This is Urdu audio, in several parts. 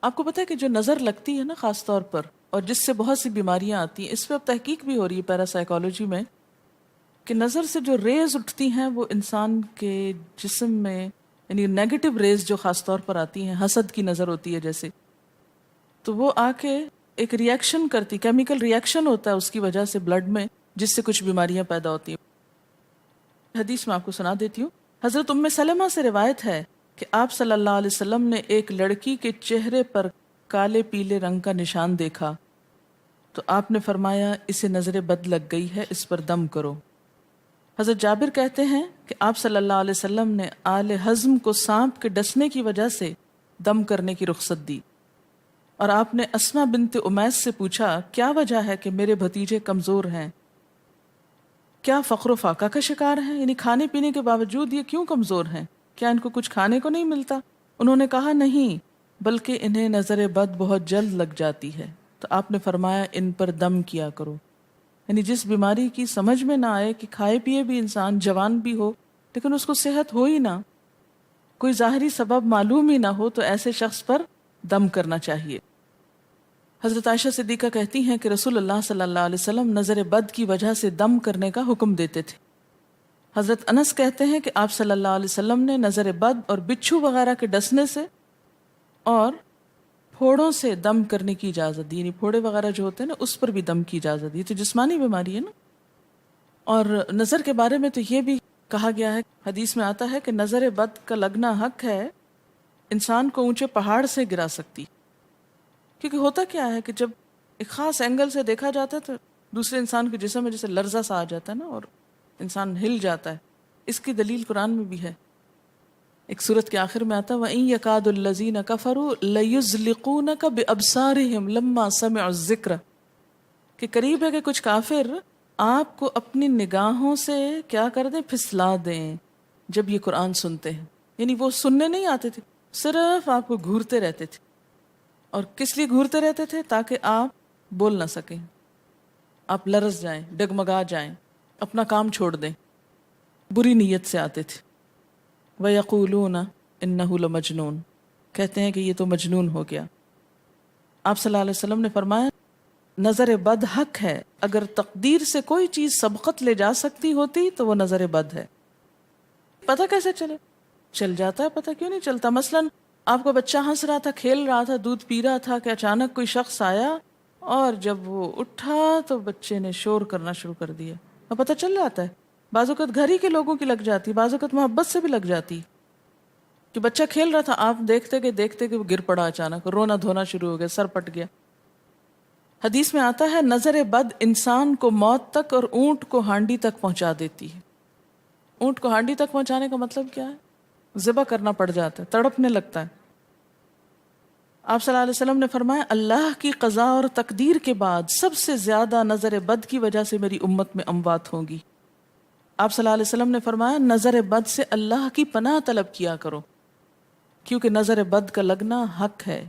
آپ کو پتہ ہے کہ جو نظر لگتی ہے نا خاص طور پر، اور جس سے بہت سی بیماریاں آتی ہیں، اس پہ اب تحقیق بھی ہو رہی ہے پیراسائیکالوجی میں، کہ نظر سے جو ریز اٹھتی ہیں وہ انسان کے جسم میں، یعنی نیگیٹو ریز جو خاص طور پر آتی ہیں، حسد کی نظر ہوتی ہے جیسے، تو وہ آ کے ایک ریئیکشن کرتی، کیمیکل ریئیکشن ہوتا ہے اس کی وجہ سے بلڈ میں، جس سے کچھ بیماریاں پیدا ہوتی ہیں۔ حدیث میں آپ کو سنا دیتی ہوں۔ حضرت ام سلمہ سے روایت ہے کہ آپ صلی اللہ علیہ وسلم نے ایک لڑکی کے چہرے پر کالے پیلے رنگ کا نشان دیکھا تو آپ نے فرمایا اسے نظر بد لگ گئی ہے، اس پر دم کرو۔ حضرت جابر کہتے ہیں کہ آپ صلی اللہ علیہ وسلم نے آل حزم کو سانپ کے ڈسنے کی وجہ سے دم کرنے کی رخصت دی، اور آپ نے اسما بنت امیس سے پوچھا کیا وجہ ہے کہ میرے بھتیجے کمزور ہیں، کیا فقر و فاقہ کا شکار ہیں، یعنی کھانے پینے کے باوجود یہ کیوں کمزور ہیں، کیا ان کو کچھ کھانے کو نہیں ملتا؟ انہوں نے کہا نہیں، بلکہ انہیں نظر بد بہت جلد لگ جاتی ہے، تو آپ نے فرمایا ان پر دم کیا کرو۔ یعنی جس بیماری کی سمجھ میں نہ آئے کہ کھائے پیے بھی انسان جوان بھی ہو لیکن اس کو صحت ہو ہی نہ، کوئی ظاہری سبب معلوم ہی نہ ہو، تو ایسے شخص پر دم کرنا چاہیے۔ حضرت عائشہ صدیقہ کہتی ہیں کہ رسول اللہ صلی اللہ علیہ وسلم نظر بد کی وجہ سے دم کرنے کا حکم دیتے تھے۔ حضرت انس کہتے ہیں کہ آپ صلی اللہ علیہ وسلم نے نظر بد اور بچھو وغیرہ کے ڈسنے سے اور پھوڑوں سے دم کرنے کی اجازت دی، یعنی پھوڑے وغیرہ جو ہوتے ہیں نا اس پر بھی دم کی اجازت دی، تو جسمانی بیماری ہے نا۔ اور نظر کے بارے میں تو یہ بھی کہا گیا ہے، حدیث میں آتا ہے کہ نظر بد کا لگنا حق ہے، انسان کو اونچے پہاڑ سے گرا سکتی، کیونکہ ہوتا کیا ہے کہ جب ایک خاص اینگل سے دیکھا جاتا ہے تو دوسرے انسان کے جسم میں جیسے لرزہ سا آ جاتا ہے نا، اور انسان ہل جاتا ہے۔ اس کی دلیل قرآن میں بھی ہے، ایک سورت کے آخر میں آتا ہے وَإِن يَكَادُ الَّذِينَ كَفَرُوا لَيُزْلِقُونَكَ بِأَبْصَارِهِمْ لَمَّا سَمِعُوا الذِّكْرَ، کہ قریب ہے کہ کچھ کافر آپ کو اپنی نگاہوں سے کیا کر دیں، پھسلا دیں جب یہ قرآن سنتے ہیں۔ یعنی وہ سننے نہیں آتے تھے، صرف آپ کو گھورتے رہتے تھے۔ اور کس لیے گھورتے رہتے تھے؟ تاکہ آپ بول نہ سکیں، آپ لرز جائیں، ڈگمگا جائیں، اپنا کام چھوڑ دیں، بری نیت سے آتے تھے۔ وَيَقُولُونَ إِنَّهُ لَمَجْنُونَ، کہتے ہیں کہ یہ تو مجنون ہو گیا۔ آپ صلی اللہ علیہ وسلم نے فرمایا نظر بد حق ہے، اگر تقدیر سے کوئی چیز سبقت لے جا سکتی ہوتی تو وہ نظر بد ہے۔ پتہ کیسے چلے؟ چل جاتا ہے، پتہ کیوں نہیں چلتا؟ مثلاً آپ کا بچہ ہنس رہا تھا، کھیل رہا تھا، دودھ پی رہا تھا کہ اچانک کوئی شخص آیا اور جب وہ اٹھا تو بچے نے شور کرنا شروع کر دیا، اور پتہ چل جاتا ہے۔ بعض اوقات گھر ہی کے لوگوں کی لگ جاتی، بعض اوقات محبت سے بھی لگ جاتی، کہ بچہ کھیل رہا تھا، آپ دیکھتے کہ وہ گر پڑا، اچانک رونا دھونا شروع ہو گیا، سر پٹ گیا۔ حدیث میں آتا ہے نظر بد انسان کو موت تک اور اونٹ کو ہانڈی تک پہنچا دیتی ہے۔ اونٹ کو ہانڈی تک پہنچانے کا مطلب کیا ہے؟ ذبح کرنا پڑ جاتا ہے، تڑپنے لگتا ہے۔ آپ صلی اللہ علیہ وسلم نے فرمایا اللہ کی قضاء اور تقدیر کے بعد سب سے زیادہ نظر بد کی وجہ سے میری امت میں اموات ہوں گی۔ آپ صلی اللہ علیہ وسلم نے فرمایا نظر بد سے اللہ کی پناہ طلب کیا کرو، کیونکہ نظر بد کا لگنا حق ہے۔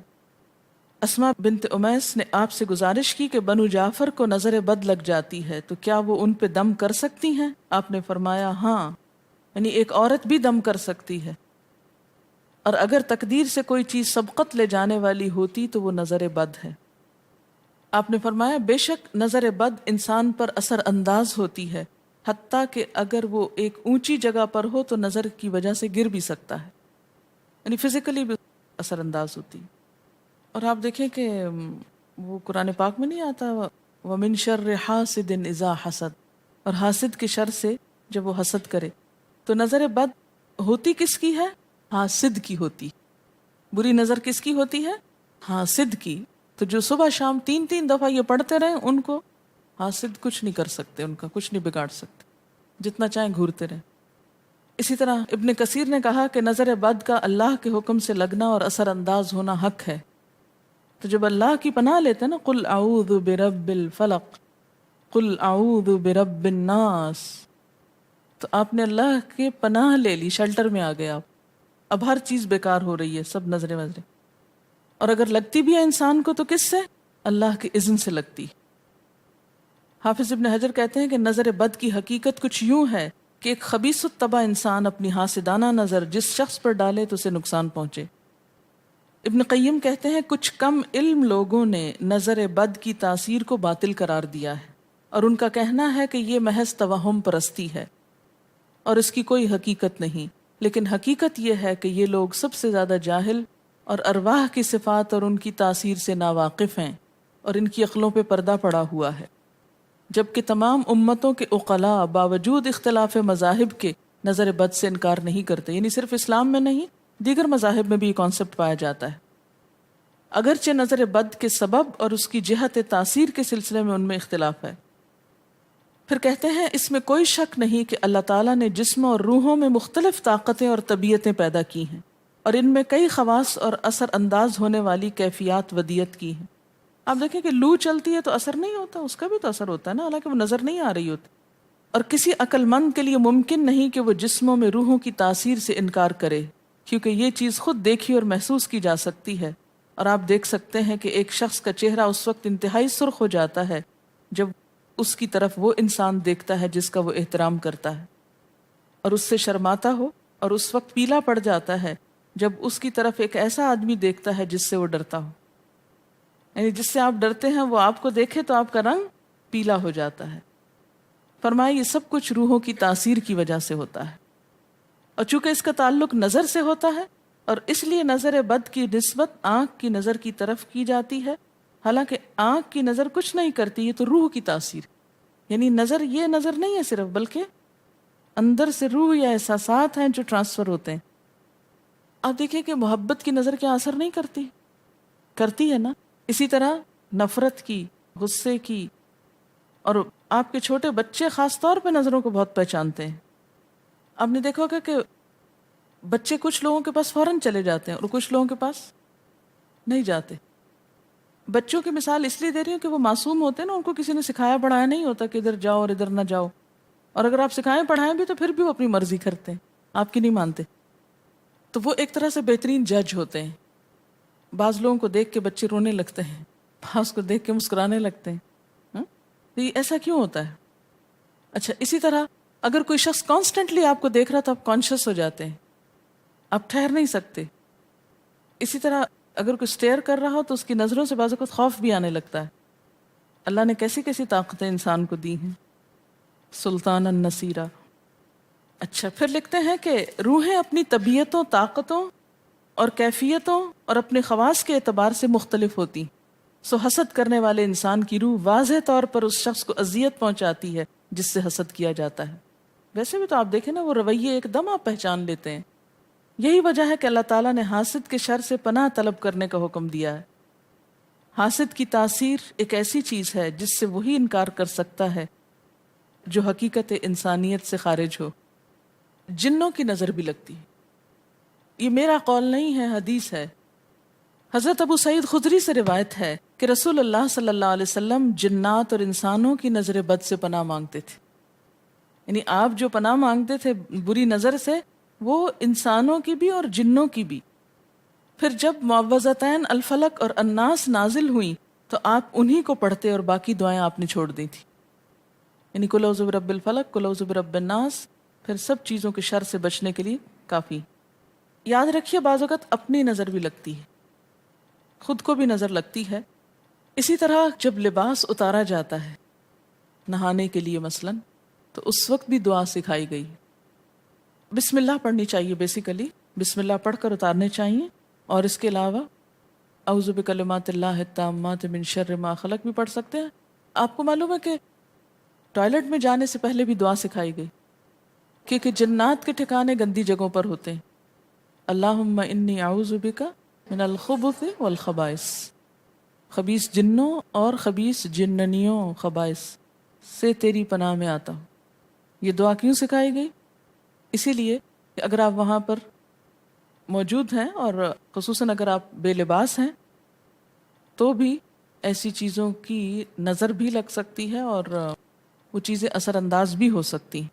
اسما بنت امیس نے آپ سے گزارش کی کہ بنو جعفر کو نظر بد لگ جاتی ہے تو کیا وہ ان پہ دم کر سکتی ہیں؟ آپ نے فرمایا ہاں، یعنی ایک عورت بھی دم کر سکتی ہے، اور اگر تقدیر سے کوئی چیز سبقت لے جانے والی ہوتی تو وہ نظر بد ہے۔ آپ نے فرمایا بے شک نظر بد انسان پر اثر انداز ہوتی ہے، حتیٰ کہ اگر وہ ایک اونچی جگہ پر ہو تو نظر کی وجہ سے گر بھی سکتا ہے، یعنی فزیکلی بھی اثر انداز ہوتی۔ اور آپ دیکھیں کہ وہ قرآن پاک میں نہیں آتا وَمِن شَرِّ حَاسِدٍ إِذَا حَسَد، اور حاسد کی شر سے جب وہ حسد کرے، تو نظر بد ہوتی کس کی ہے؟ حاسد کی ہوتی۔ بری نظر کس کی ہوتی ہے؟ حاسد کی۔ تو جو صبح شام 3 دفعہ یہ پڑھتے رہیں ان کو حاسد کچھ نہیں کر سکتے، ان کا کچھ نہیں بگاڑ سکتے، جتنا چاہیں گھورتے رہیں۔ اسی طرح ابن کثیر نے کہا کہ نظر بد کا اللہ کے حکم سے لگنا اور اثر انداز ہونا حق ہے۔ تو جب اللہ کی پناہ لیتے ہیں نا قل اعوذ برب الفلق قل اعوذ برب الناس، تو آپ نے اللہ کے پناہ لے لی، شیلٹر میں آ گئے آپ۔ اب ہر چیز بیکار ہو رہی ہے، سب نظریں وظریں، اور اگر لگتی بھی ہے انسان کو تو کس سے؟ اللہ کے اذن سے لگتی۔ حافظ ابن حجر کہتے ہیں کہ نظر بد کی حقیقت کچھ یوں ہے کہ ایک خبیث الطبع انسان اپنی حاسدانہ نظر جس شخص پر ڈالے تو اسے نقصان پہنچے۔ ابن قیم کہتے ہیں کچھ کم علم لوگوں نے نظر بد کی تاثیر کو باطل قرار دیا ہے، اور ان کا کہنا ہے کہ یہ محض توہم پرستی ہے اور اس کی کوئی حقیقت نہیں، لیکن حقیقت یہ ہے کہ یہ لوگ سب سے زیادہ جاہل اور ارواح کی صفات اور ان کی تاثیر سے ناواقف ہیں، اور ان کی عقلوں پہ پردہ پڑا ہوا ہے، جبکہ تمام امتوں کے عقلاء باوجود اختلاف مذاہب کے نظر بد سے انکار نہیں کرتے. یعنی صرف اسلام میں نہیں، دیگر مذاہب میں بھی یہ کانسیپٹ پایا جاتا ہے، اگرچہ نظر بد کے سبب اور اس کی جہت تاثیر کے سلسلے میں ان میں اختلاف ہے. پھر کہتے ہیں اس میں کوئی شک نہیں کہ اللہ تعالیٰ نے جسم اور روحوں میں مختلف طاقتیں اور طبیعتیں پیدا کی ہیں، اور ان میں کئی خواص اور اثر انداز ہونے والی کیفیات ودیت کی ہیں. آپ دیکھیں کہ لو چلتی ہے تو اثر نہیں ہوتا، اس کا بھی تو اثر ہوتا ہے نا، حالانکہ وہ نظر نہیں آ رہی ہوتی. اور کسی عقل مند کے لیے ممکن نہیں کہ وہ جسموں میں روحوں کی تاثیر سے انکار کرے، کیونکہ یہ چیز خود دیکھی اور محسوس کی جا سکتی ہے. اور آپ دیکھ سکتے ہیں کہ ایک شخص کا چہرہ اس وقت انتہائی سرخ ہو جاتا ہے جب اس کی طرف وہ انسان دیکھتا ہے جس کا وہ احترام کرتا ہے، اور اس سے شرماتا ہو، اور اس وقت پیلا پڑ جاتا ہے جب اس کی طرف ایک ایسا آدمی دیکھتا ہے جس سے وہ ڈرتا ہو. یعنی جس سے آپ ڈرتے ہیں وہ آپ کو دیکھے تو آپ کا رنگ پیلا ہو جاتا ہے. فرمایا یہ سب کچھ روحوں کی تاثیر کی وجہ سے ہوتا ہے، اور چونکہ اس کا تعلق نظر سے ہوتا ہے اور اس لیے نظر بد کی نسبت آنکھ کی نظر کی طرف کی جاتی ہے، حالانکہ آنکھ کی نظر کچھ نہیں کرتی، یہ تو روح کی تاثیر. یعنی نظر یہ نظر نہیں ہے صرف، بلکہ اندر سے روح یا احساسات ہیں جو ٹرانسفر ہوتے ہیں. آپ دیکھیں کہ محبت کی نظر کیا اثر نہیں کرتی؟ کرتی ہے نا. اسی طرح نفرت کی، غصے کی، اور آپ کے چھوٹے بچے خاص طور پہ نظروں کو بہت پہچانتے ہیں. آپ نے دیکھا ہوگا کہ بچے کچھ لوگوں کے پاس فوراً چلے جاتے ہیں اور کچھ لوگوں کے پاس نہیں جاتے. بچوں کی مثال اس لیے دے رہی ہوں کہ وہ معصوم ہوتے ہیں نا، ان کو کسی نے سکھایا پڑھایا نہیں ہوتا کہ ادھر جاؤ اور ادھر نہ جاؤ، اور اگر آپ سکھائیں پڑھائیں بھی تو پھر بھی وہ اپنی مرضی کرتے ہیں، آپ کی نہیں مانتے. تو وہ ایک طرح سے بہترین جج ہوتے ہیں. بعض لوگوں کو دیکھ کے بچے رونے لگتے ہیں، بعض کو دیکھ کے مسکرانے لگتے ہیں. تو یہ ایسا کیوں ہوتا ہے؟ اچھا، اسی طرح اگر کوئی شخص کانسٹنٹلی آپ کو دیکھ رہا تو آپ کانشیس ہو جاتے ہیں، آپ ٹھہر نہیں سکتے. اسی طرح اگر کوئی سٹیئر کر رہا ہو تو اس کی نظروں سے بعض اوقات خوف بھی آنے لگتا ہے. اللہ نے کیسی کیسی طاقتیں انسان کو دی ہیں. سلطان النصیرہ. اچھا، پھر لکھتے ہیں کہ روحیں اپنی طبیعتوں، طاقتوں اور کیفیتوں اور اپنے خواص کے اعتبار سے مختلف ہوتی. سو حسد کرنے والے انسان کی روح واضح طور پر اس شخص کو اذیت پہنچاتی ہے جس سے حسد کیا جاتا ہے. ویسے بھی تو آپ دیکھیں نا، وہ رویے ایک دم آپ پہچان لیتے ہیں. یہی وجہ ہے کہ اللہ تعالیٰ نے حاسد کے شر سے پناہ طلب کرنے کا حکم دیا ہے. حاسد کی تاثیر ایک ایسی چیز ہے جس سے وہی انکار کر سکتا ہے جو حقیقت انسانیت سے خارج ہو. جنوں کی نظر بھی لگتی ہے. یہ میرا قول نہیں ہے، حدیث ہے. حضرت ابو سعید خدری سے روایت ہے کہ رسول اللہ صلی اللہ علیہ وسلم جنات اور انسانوں کی نظر بد سے پناہ مانگتے تھے. یعنی آپ جو پناہ مانگتے تھے بری نظر سے، وہ انسانوں کی بھی اور جنوں کی بھی. پھر جب معوذتین الفلق اور الناس نازل ہوئیں تو آپ انہی کو پڑھتے اور باقی دعائیں آپ نے چھوڑ دی تھی. یعنی قل اعوذ برب الفلق، قل اعوذ برب الناس، پھر سب چیزوں کے شر سے بچنے کے لیے کافی. یاد رکھیے بعض اوقات اپنی نظر بھی لگتی ہے، خود کو بھی نظر لگتی ہے. اسی طرح جب لباس اتارا جاتا ہے نہانے کے لیے مثلاً، تو اس وقت بھی دعا سکھائی گئی. بسم اللہ پڑھنی چاہیے، بیسیکلی بسم اللہ پڑھ کر اتارنے چاہیے. اور اس کے علاوہ اعوذ بکلمات اللہ التامات من شر ما خلق بھی پڑھ سکتے ہیں. آپ کو معلوم ہے کہ ٹوائلٹ میں جانے سے پہلے بھی دعا سکھائی گئی، کیونکہ جنات کے ٹھکانے گندی جگہوں پر ہوتے ہیں. اللہم انی اعوذ بک من الخبث والخبائث، خبیث جنوں اور خبیث جننیوں، خبائث سے تیری پناہ میں آتا ہوں. یہ دعا کیوں سکھائی گئی؟ اسی لیے کہ اگر آپ وہاں پر موجود ہیں اور خصوصاً اگر آپ بے لباس ہیں تو بھی ایسی چیزوں کی نظر بھی لگ سکتی ہے اور وہ چیزیں اثر انداز بھی ہو سکتی ہیں.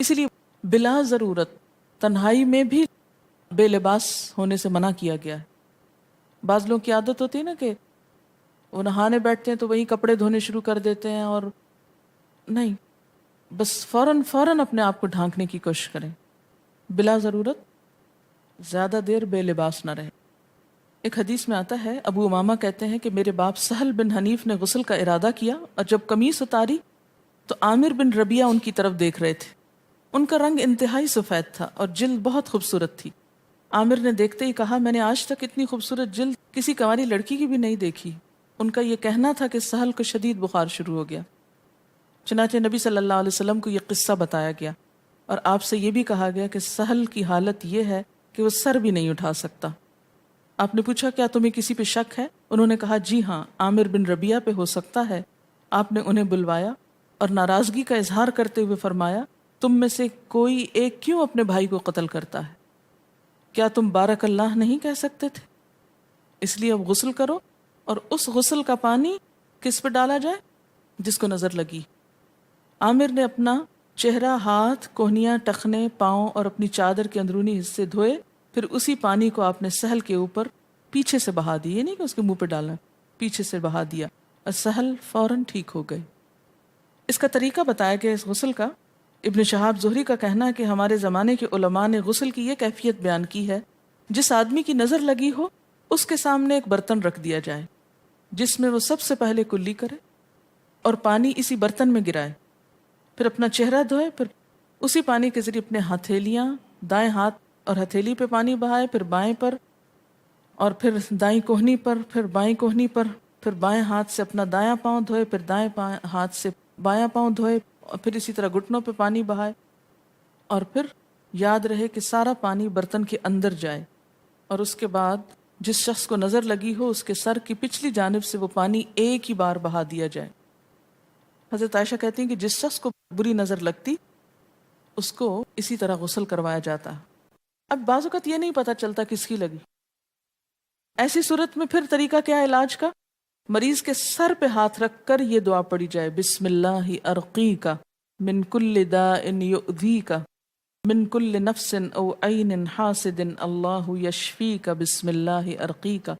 اسی لیے بلا ضرورت تنہائی میں بھی بے لباس ہونے سے منع کیا گیا ہے. بعض لوگوں کی عادت ہوتی ہے نا کہ وہ نہانے بیٹھتے ہیں تو وہی کپڑے دھونے شروع کر دیتے ہیں، اور نہیں، بس فوراً اپنے آپ کو ڈھانکنے کی کوشش کریں. بلا ضرورت زیادہ دیر بے لباس نہ رہے. ایک حدیث میں آتا ہے، ابو امامہ کہتے ہیں کہ میرے باپ سہل بن حنیف نے غسل کا ارادہ کیا، اور جب قمیص اتاری تو عامر بن ربیعہ ان کی طرف دیکھ رہے تھے۔ ان کا رنگ انتہائی سفید تھا اور جلد بہت خوبصورت تھی۔ عامر نے دیکھتے ہی کہا، میں نے آج تک اتنی خوبصورت جلد کسی کنواری لڑکی کی بھی نہیں دیکھی۔ ان کا یہ کہنا تھا کہ سہل کو شدید بخار شروع ہو گیا۔ چنانچہ نبی صلی اللہ علیہ وسلم کو یہ قصہ بتایا گیا، اور آپ سے یہ بھی کہا گیا کہ سہل کی حالت یہ ہے کہ وہ سر بھی نہیں اٹھا سکتا۔ آپ نے پوچھا، کیا تمہیں کسی پہ شک ہے؟ انہوں نے کہا، جی ہاں، عامر بن ربیعہ پہ ہو سکتا ہے۔ آپ نے انہیں بلوایا اور ناراضگی کا اظہار کرتے ہوئے فرمایا، تم میں سے کوئی ایک کیوں اپنے بھائی کو قتل کرتا ہے؟ کیا تم بارک اللہ نہیں کہہ سکتے تھے؟ اس لیے اب غسل کرو، اور اس غسل کا پانی کس پہ ڈالا جائے؟ جس کو نظر لگی۔ عامر نے اپنا چہرہ، ہاتھ، کوہنیاں، ٹخنے، پاؤں اور اپنی چادر کے اندرونی حصے دھوئے، پھر اسی پانی کو آپ نے سہل کے اوپر پیچھے سے بہا دیا، یہ نہیں کہ اس کے منہ پہ ڈالنا، پیچھے سے بہا دیا، اور سہل فوراً ٹھیک ہو گئے۔ اس کا طریقہ بتایا گیا اس غسل کا۔ ابن شہاب زہری کا کہنا ہے کہ ہمارے زمانے کے علماء نے غسل کی یہ کیفیت بیان کی ہے، جس آدمی کی نظر لگی ہو اس کے سامنے ایک برتن رکھ دیا جائے، جس میں وہ سب سے پہلے کلی کرے اور پانی اسی برتن میں گرائے، پھر اپنا چہرہ دھوئے، پھر اسی پانی کے ذریعے اپنے ہتھیلیاں، دائیں ہاتھ اور ہتھیلی پہ پانی بہائے، پھر بائیں پر، اور پھر دائیں کوہنی پر، پھر بائیں کوہنی پر، پھر بائیں ہاتھ سے اپنا دایاں پاؤں دھوئے، پھر دائیں ہاتھ سے بایاں پاؤں دھوئے، اور پھر اسی طرح گھٹنوں پہ پانی بہائے، اور پھر یاد رہے کہ سارا پانی برتن کے اندر جائے، اور اس کے بعد جس شخص کو نظر لگی ہو اس کے سر کی پچھلی جانب سے وہ پانی ایک ہی بار بہا دیا جائے۔ حضرت عائشہ کہتی ہیں کہ جس شخص کو بری نظر لگتی اس کو اسی طرح غسل کروایا جاتا۔ اب بعض اوقات یہ نہیں پتہ چلتا کس کی لگی، ایسی صورت میں پھر طریقہ کیا ہے علاج کا؟ مریض کے سر پہ ہاتھ رکھ کر یہ دعا پڑھی جائے، بسم اللہ ارقیک من کل داء یؤذیک من کل نفس او عین حاسد اللہ یشفیک بسم اللہ ارقیک۔